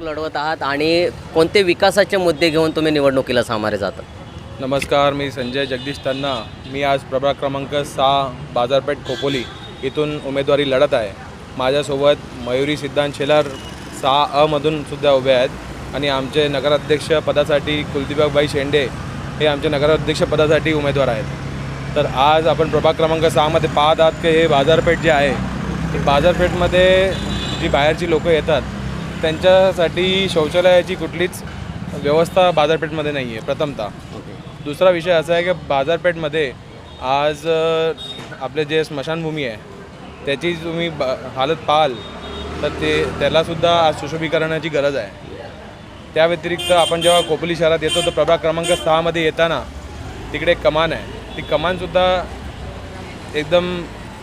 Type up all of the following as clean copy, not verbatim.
लढवत आहात आणि कोणते विकासाचे मुद्दे घेऊन तुम्ही निवडणुकीला सामोरे जाता? नमस्कार, मी संजय जगदीश तन्ना. मी आज प्रभाग क्रमांक 6 बाजारपेठ खोपोली इथून उमेदवारी लढत आहे. माझ्यासोबत मयुरी सिद्धांत शेलार 6 मधून सुद्धा उभे आहेत आणि आमचे नगराध्यक्ष पदासाठी कुलदीपकभाई शेंडे हे आमचे नगराध्यक्ष पदासाठी उमेदवार आहेत. तर आज आपण प्रभाग क्रमांक 6मध्ये पाहत आहात की हे बाजारपेठ जे आहे, ही बाजारपेठमध्ये जी बाहेरची लोकं येतात त्यांच्यासाठी शौचालयाची कुठलीच व्यवस्था बाजारपेठमध्ये नाही आहे प्रथमतः. दुसरा विषय असा आहे की बाजारपेठमध्ये आज आपले जे स्मशानभूमी आहे त्याची तुम्ही हालत पाहाल तर त्यालासुद्धा आज सुशोभीकरणाची गरज आहे. त्या व्यतिरिक्त आपण जेव्हा खोपोली शहरात येतो तर प्रभाग क्रमांक 6मध्ये येताना तिकडे एक कमान आहे. ती कमानसुद्धा एकदम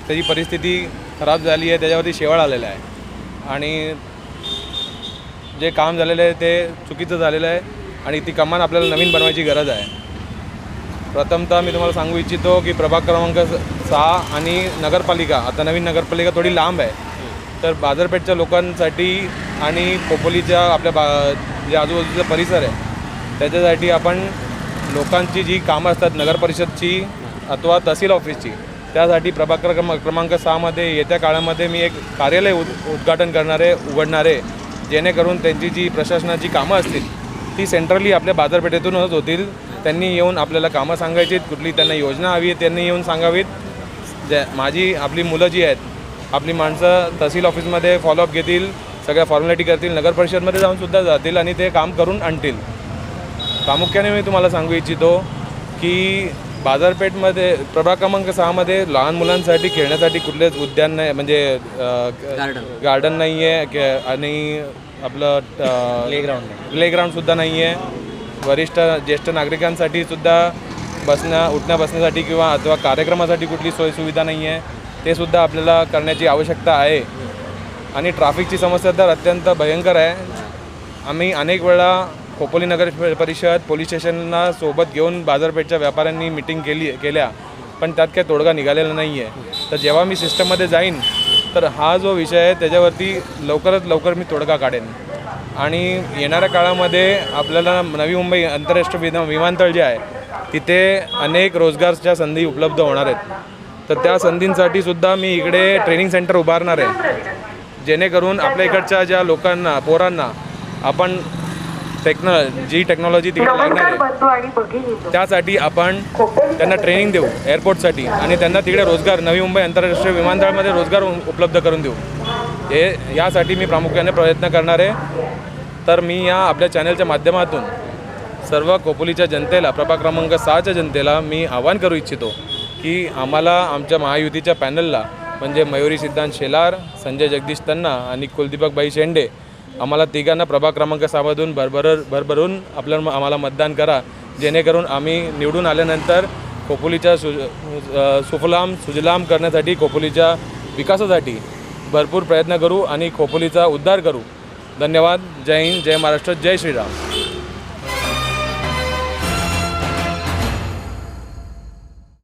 त्याची परिस्थिती खराब झाली आहे, त्याच्यावरती शेवाळ आलेला आहे आणि जे काम झालेलं आहे ते चुकीचं झालेलं आहे आणि ती कमान आपल्याला नवीन बनवायची गरज आहे. प्रथमतः मी तुम्हाला सांगू इच्छितो की प्रभाग क्रमांक 6 आणि नगरपालिका, आता नवीन नगरपालिका थोडी लांब आहे, तर बाजारपेठच्या लोकांसाठी आणि खोपोलीच्या आपल्या जे आजूबाजूचा परिसर आहे त्याच्यासाठी आपण लोकांची जी कामं असतात नगरपरिषदची अथवा तहसील ऑफिसची, त्यासाठी प्रभाग क्रमांक 6मध्ये येत्या काळामध्ये मी एक कार्यालय उद्घाटन उघडणार आहे, जेणेकरून त्यांची जी प्रशासनाची कामं असतील ती सेंट्रली आपल्या बाजारपेठेतूनच होतील. त्यांनी येऊन आपल्याला कामं सांगायची, कुठली त्यांना योजना हवी आहे त्यांनी येऊन सांगावीत. आपली मुलं जी आहेत, आपली माणसं तहसील ऑफिसमध्ये फॉलोअप घेतील, सगळ्या फॉर्मॅलिटी करतील, नगरपरिषदमध्ये जाऊनसुद्धा जातील आणि ते काम करून आणतील. प्रामुख्याने मी तुम्हाला सांगू इच्छितो की बाजारपेठमध्ये प्रभाग क्रमांक 6मध्ये लहान मुलांसाठी खेळण्यासाठी कुठलेच उद्यान नाही, म्हणजे गार्डन नाही आहे आणि आपलं प्लेग्राऊंडसुद्धा नाही आहे. ज्येष्ठ नागरिकांसाठी सुद्धा उठण्या बसण्यासाठी किंवा अथवा कार्यक्रमासाठी कुठली सोयीसुविधा नाही आहे, ते सुद्धा आपल्याला करण्याची आवश्यकता आहे. आणि ट्रॅफिकची समस्या तर अत्यंत भयंकर आहे. आम्ही अनेक वेळा खोपोली नगर परिषद पोलीस स्टेशनला सोबत घेऊन बाजारपेठच्या व्यापाऱ्यांनी मिटिंग केल्या, पण त्यात काही तोडगा निघालेला नाही आहे. तर जेव्हा मी सिस्टममध्ये जाईन तर हा जो विषय आहे त्याच्यावरती लवकरात लवकर मी तोडगा काढेन आणि येणाऱ्या काळामध्ये आपल्याला नवी मुंबई आंतरराष्ट्रीय विमानतळ जे आहे तिथे अनेक रोजगारच्या संधी उपलब्ध होणार आहेत. तर त्या संधींसाठी सुद्धा मी इकडे ट्रेनिंग सेंटर उभारणार आहे, जेणेकरून आपल्या इकडच्या ज्या लोकांना पोरांना आपण जी टेक्नॉलॉजी तिकडे लागणार आहे त्यासाठी आपण त्यांना ट्रेनिंग देऊ एअरपोर्टसाठी आणि त्यांना तिकडे रोजगार नवी मुंबई आंतरराष्ट्रीय विमानतळामध्ये रोजगार उपलब्ध करून देऊ. यासाठी मी प्रामुख्याने प्रयत्न करणार आहे. तर मी या आपल्या चॅनलच्या माध्यमातून सर्व खोपोलीच्या जनतेला, प्रभाग क्रमांक 6च्या जनतेला मी आवाहन करू इच्छितो की आम्हाला आमच्या महायुतीच्या पॅनलला म्हणजे मयुरी सिद्धांत शेलार, संजय जगदीश तन्ना आणि कुलदीपकभाई शेंडे आम्हाला तिघांना प्रभाग क्रमांक 6मधून भरभरून आम्हाला मतदान करा, जेणेकरून आम्ही निवडून आल्यानंतर खोपोलीच्या सुफलाम सुजलाम करण्यासाठी, खोपोलीच्या विकासासाठी भरपूर प्रयत्न करू आणि खोपोलीचा उद्धार करू. धन्यवाद. जय हिंद, जय महाराष्ट्र, जय श्रीराम.